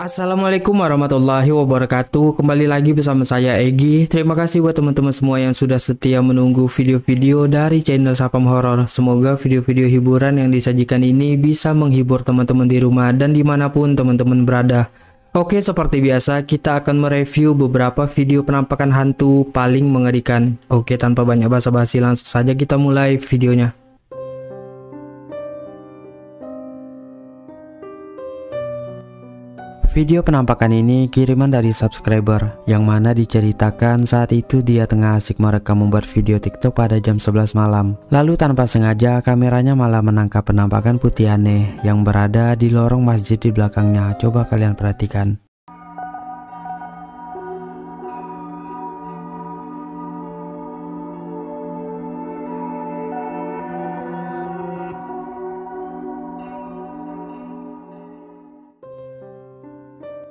Assalamualaikum warahmatullahi wabarakatuh. Kembali lagi bersama saya Egi. Terima kasih buat teman-teman semua yang sudah setia menunggu video-video dari channel Sapam Horor. Semoga video-video hiburan yang disajikan ini bisa menghibur teman-teman di rumah dan dimanapun teman-teman berada. Oke, seperti biasa kita akan mereview beberapa video penampakan hantu paling mengerikan. Oke, tanpa banyak basa-basi langsung saja kita mulai videonya. Video penampakan ini kiriman dari subscriber, yang mana diceritakan saat itu dia tengah asik merekam membuat video TikTok pada jam 11 malam. Lalu tanpa sengaja kameranya malah menangkap penampakan putih aneh yang berada di lorong masjid di belakangnya. Coba kalian perhatikan.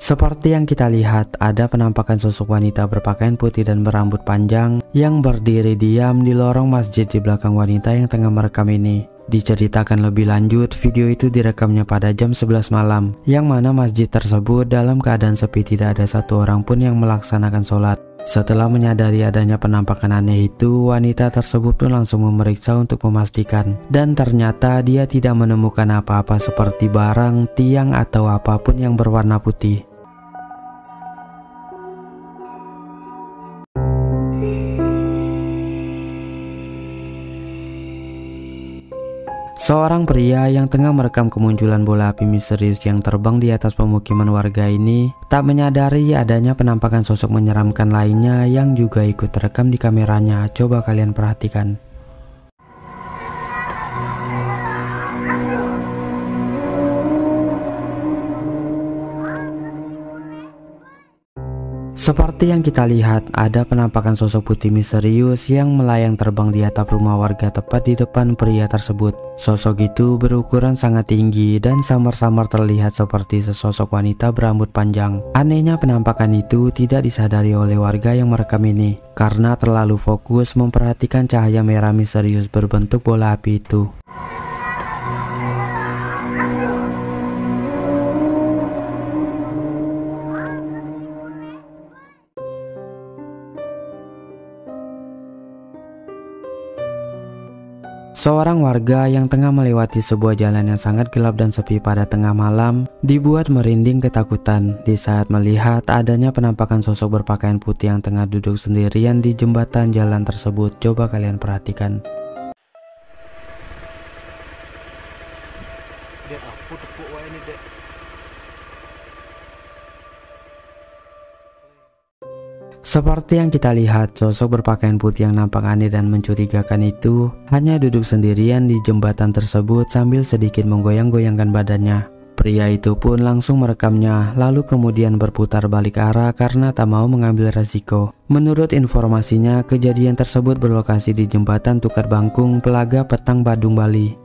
Seperti yang kita lihat, ada penampakan sosok wanita berpakaian putih dan berambut panjang yang berdiri diam di lorong masjid di belakang wanita yang tengah merekam ini. Diceritakan lebih lanjut, video itu direkamnya pada jam 11 malam, yang mana masjid tersebut dalam keadaan sepi, tidak ada satu orang pun yang melaksanakan sholat. Setelah menyadari adanya penampakan aneh itu, wanita tersebut pun langsung memeriksa untuk memastikan, dan ternyata dia tidak menemukan apa-apa seperti barang, tiang, atau apapun yang berwarna putih. Seorang pria yang tengah merekam kemunculan bola api misterius yang terbang di atas pemukiman warga ini tak menyadari adanya penampakan sosok menyeramkan lainnya yang juga ikut terekam di kameranya. Coba kalian perhatikan. Seperti yang kita lihat, ada penampakan sosok putih misterius yang melayang terbang di atap rumah warga tepat di depan pria tersebut. Sosok itu berukuran sangat tinggi dan samar-samar terlihat seperti sesosok wanita berambut panjang. Anehnya penampakan itu tidak disadari oleh warga yang merekam ini karena terlalu fokus memperhatikan cahaya merah misterius berbentuk bola api itu. Seorang warga yang tengah melewati sebuah jalan yang sangat gelap dan sepi pada tengah malam dibuat merinding ketakutan di saat melihat adanya penampakan sosok berpakaian putih yang tengah duduk sendirian di jembatan jalan tersebut. Coba kalian perhatikan. Seperti yang kita lihat, sosok berpakaian putih yang nampak aneh dan mencurigakan itu hanya duduk sendirian di jembatan tersebut sambil sedikit menggoyang-goyangkan badannya. Pria itu pun langsung merekamnya, lalu kemudian berputar balik arah karena tak mau mengambil resiko. Menurut informasinya, kejadian tersebut berlokasi di jembatan Tukar Bangkung, Pelaga Petang, Badung, Bali.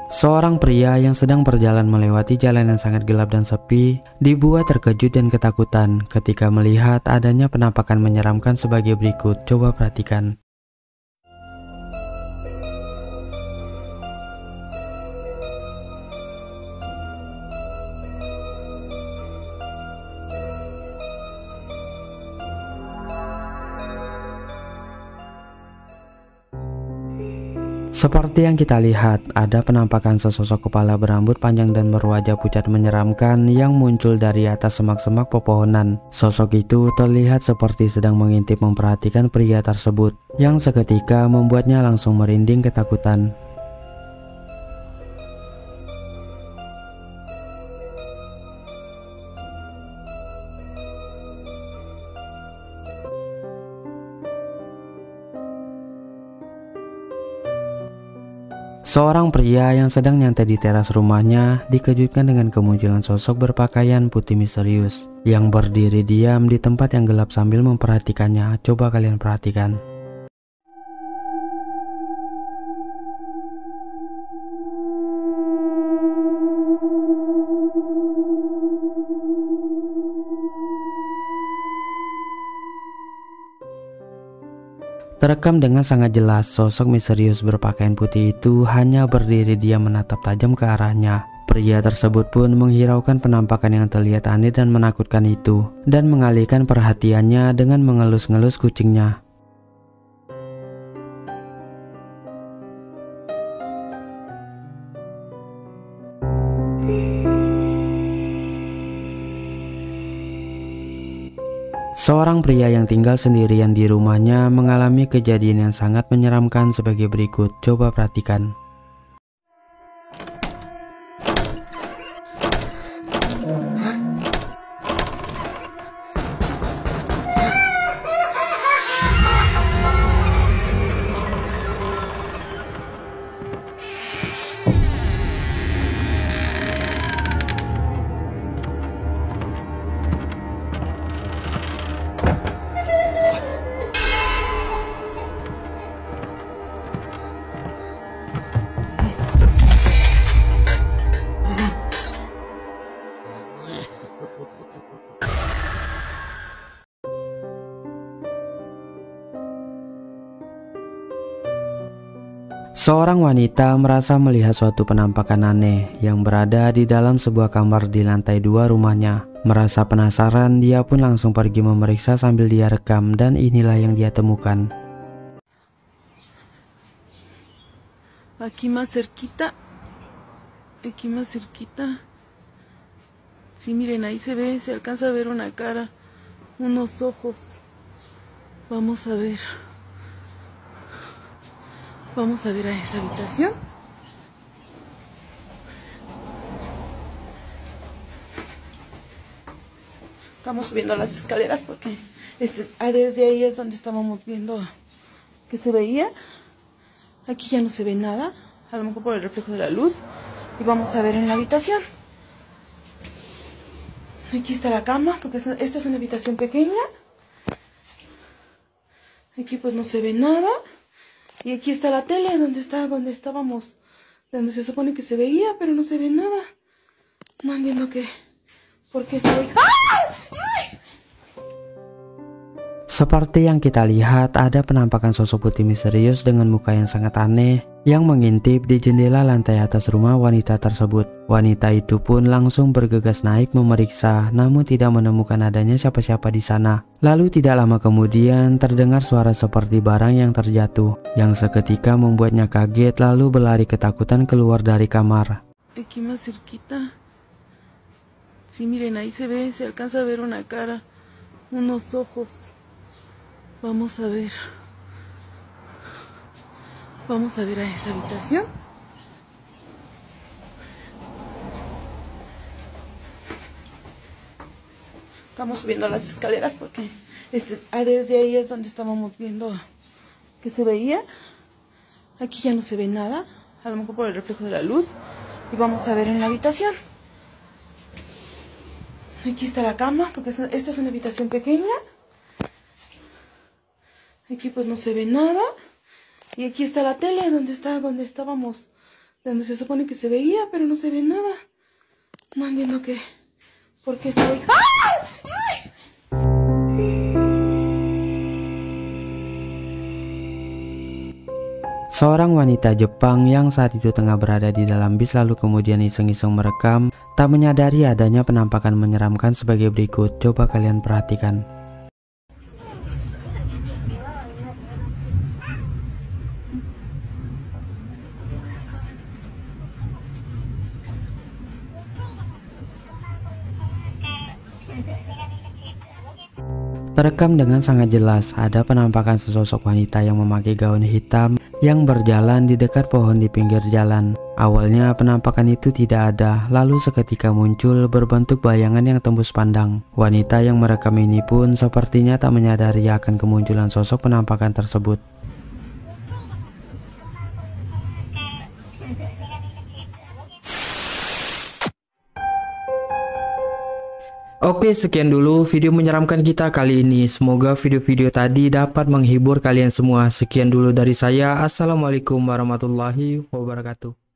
Seorang pria yang sedang berjalan melewati jalan yang sangat gelap dan sepi dibuat terkejut dan ketakutan ketika melihat adanya penampakan menyeramkan sebagai berikut. Coba perhatikan. Seperti yang kita lihat, ada penampakan sesosok kepala berambut panjang dan berwajah pucat menyeramkan yang muncul dari atas semak-semak pepohonan. Sosok itu terlihat seperti sedang mengintip memperhatikan pria tersebut, yang seketika membuatnya langsung merinding ketakutan. Seorang pria yang sedang nyantai di teras rumahnya dikejutkan dengan kemunculan sosok berpakaian putih misterius yang berdiri diam di tempat yang gelap sambil memperhatikannya. Coba kalian perhatikan. Terekam dengan sangat jelas, sosok misterius berpakaian putih itu hanya berdiri diam menatap tajam ke arahnya. Pria tersebut pun menghiraukan penampakan yang terlihat aneh dan menakutkan itu, dan mengalihkan perhatiannya dengan mengelus-ngelus kucingnya. Seorang pria yang tinggal sendirian di rumahnya mengalami kejadian yang sangat menyeramkan sebagai berikut. Coba perhatikan. Seorang wanita merasa melihat suatu penampakan aneh yang berada di dalam sebuah kamar di lantai 2 rumahnya. Merasa penasaran, dia pun langsung pergi memeriksa sambil dia rekam, dan inilah yang dia temukan. Aquí más cerquita. Sí, miren, ahí se ve, se alcanza a ver una cara, unos ojos. Vamos a ver a esa habitación. Estamos subiendo las escaleras porque desde ahí es donde estábamos viendo que se veía. Aquí ya no se ve nada, a lo mejor por el reflejo de la luz. Y vamos a ver en la habitación. Aquí está la cama, porque esta es una habitación pequeña. Aquí pues no se ve nada. Y aquí está la tele, donde estábamos, donde se supone que se veía, pero no se ve nada. No entiendo por qué estoy. Seperti yang kita lihat, ada penampakan sosok putih misterius dengan muka yang sangat aneh yang mengintip di jendela lantai atas rumah wanita tersebut. Wanita itu pun langsung bergegas naik memeriksa, namun tidak menemukan adanya siapa-siapa di sana. Lalu tidak lama kemudian terdengar suara seperti barang yang terjatuh, yang seketika membuatnya kaget lalu berlari ketakutan keluar dari kamar. Aquí más cerquita. Sí, miren, ahí se ve, se alcanza a ver una cara, unos ojos. Vamos a ver a esa habitación. Estamos subiendo las escaleras porque desde ahí es donde estábamos viendo que se veía. Aquí ya no se ve nada, a lo mejor por el reflejo de la luz. Y vamos a ver en la habitación. Aquí está la cama, porque esta es una habitación pequeña. Aquí pues no se ve nada. Y aquí está la tele, donde estábamos, donde se supone que se veía, pero no se ve nada. No entiendo por qué estoy. Seorang wanita Jepang yang saat itu tengah berada di dalam bis lalu kemudian iseng-iseng merekam, tak menyadari adanya penampakan menyeramkan sebagai berikut. Coba kalian perhatikan. Terekam dengan sangat jelas, ada penampakan sesosok wanita yang memakai gaun hitam yang berjalan di dekat pohon di pinggir jalan. Awalnya penampakan itu tidak ada, lalu seketika muncul berbentuk bayangan yang tembus pandang. Wanita yang merekam ini pun sepertinya tak menyadari akan kemunculan sosok penampakan tersebut. Oke, sekian dulu video menyeramkan kita kali ini. Semoga video-video tadi dapat menghibur kalian semua. Sekian dulu dari saya. Assalamualaikum warahmatullahi wabarakatuh.